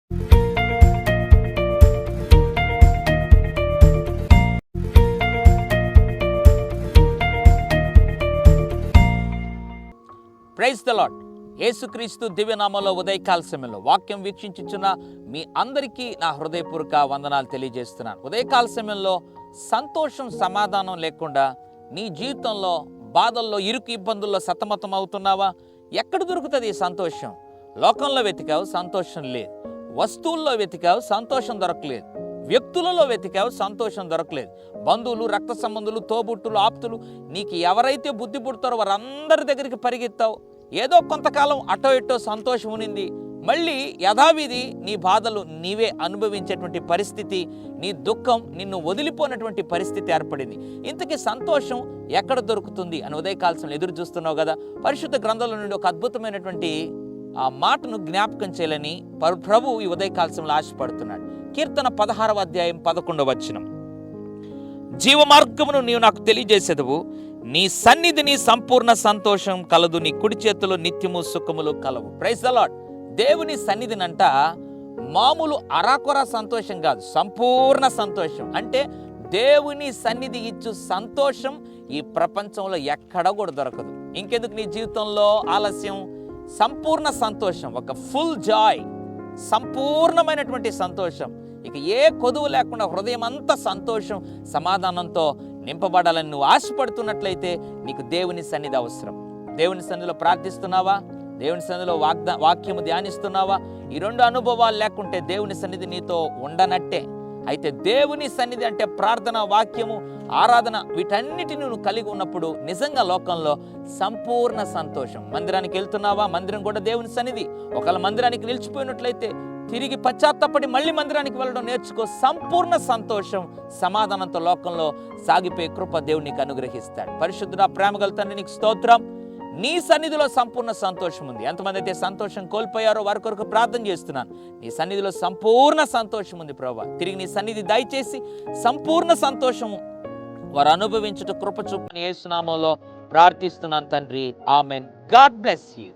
Praise the lord. యేసుక్రీస్తు దివ్యనామంలో ఉదయకాల సమయంలో వాక్యం వీక్షించుచున్న మీ అందరికీ నా హృదయపూర్వక వందనాలు తెలియజేస్తున్నాను. ఉదయకాల సమయంలో సంతోషం సమాధానం లేకుండా నీ జీవితంలో బాధల్లో ఇరుకు ఇబ్బందుల్లో సతమతం అవుతున్నావా? ఎక్కడ దొరుకుతుంది ఈ సంతోషం? లోకంలో వెతికావు, సంతోషం లేదు. వస్తువుల్లో వెతికావు, సంతోషం దొరకలేదు. వ్యక్తులలో వెతికావు, సంతోషం దొరకలేదు. బంధువులు, రక్త సంబంధులు, తోబుట్టులు, ఆప్తులు, నీకు ఎవరైతే బుద్ధి పుడతారో వారందరి దగ్గరికి పరిగెత్తావు. ఏదో కొంతకాలం అటో ఇటో సంతోషం ఉనింది. మళ్ళీ యథావిధి నీ బాధలు నీవే అనుభవించేటువంటి పరిస్థితి, నీ దుఃఖం నిన్ను వదిలిపోయినటువంటి పరిస్థితి ఏర్పడింది. ఇంతకీ సంతోషం ఎక్కడ దొరుకుతుంది అని ఉదయకాల్సం ఎదురు చూస్తున్నావు కదా. పరిశుద్ధ గ్రంథంలో నుండి ఒక అద్భుతమైనటువంటి ఆ మాటను జ్ఞాపకం చేయాలని ప్రభు ఈ ఉదయకాల్సంలో ఆశపడుతున్నాడు. కీర్తన 16వ అధ్యాయం 11వ వచనం, జీవ మార్గమును నీవు నాకు తెలియజేసేదవు, నీ సన్నిధిని సంపూర్ణ సంతోషం కలదు, నీ కుడి చేతిలో నిత్యము సుఖములు కలవు. Praise the lord. దేవుని సన్నిధినంట మామూలు అరాకొర సంతోషం కాదు, సంపూర్ణ సంతోషం. అంటే దేవుని సన్నిధి ఇచ్చు సంతోషం ఈ ప్రపంచంలో ఎక్కడ కూడా దొరకదు. ఇంకెందుకు నీ జీవితంలో ఆలస్యం? సంపూర్ణ సంతోషం, ఒక ఫుల్ జాయ్, సంపూర్ణమైనటువంటి సంతోషం. ఇక ఏ కొదువు లేకుండా హృదయం అంతా సంతోషం సమాధానంతో నింపబడాలని నువ్వు ఆశపడుతున్నట్లయితే నీకు దేవుని సన్నిధి అవసరం. దేవుని సన్నిధిలో ప్రార్థిస్తున్నావా? దేవుని సన్నిధిలో వాక్యము ధ్యానిస్తున్నావా? ఈ రెండు అనుభవాలు లేకుంటే దేవుని సన్నిధి నీతో ఉండనట్టే. అయితే దేవుని సన్నిధి అంటే ప్రార్థన, వాక్యము, ఆరాధన, వీటన్నిటిని నువ్వు కలిగి ఉన్నప్పుడు నిజంగా లోకంలో సంపూర్ణ సంతోషం. మందిరానికి వెళ్తున్నావా? మందిరం కూడా దేవుని సన్నిధి. ఒకవేళ మందిరానికి నిలిచిపోయినట్లయితే తిరిగి పశ్చాత్తపడి మళ్ళీ మందిరానికి వెళ్ళడం నేర్చుకో. సంపూర్ణ సంతోషం సమాధానంతో లోకంలో సాగిపోయే కృప దేవుడు నీకు అనుగ్రహిస్తాడు. పరిశుద్ధుడా, ప్రేమగల తండ్రి, నీకు స్తోత్రం. నీ సన్నిధిలో సంపూర్ణ సంతోషం ఉంది. ఎంతమంది అయితే సంతోషం కోల్పోయారో వారి కొరకు ప్రార్థన చేస్తున్నాను. నీ సన్నిధిలో సంపూర్ణ సంతోషం ఉంది ప్రభువా. తిరిగి నీ సన్నిధి దయచేసి సంపూర్ణ సంతోషము వారు అనుభవించుట కృప చూపని యేసు నామములో ప్రార్థిస్తున్నాను తండ్రి. ఆమెన్. God bless you.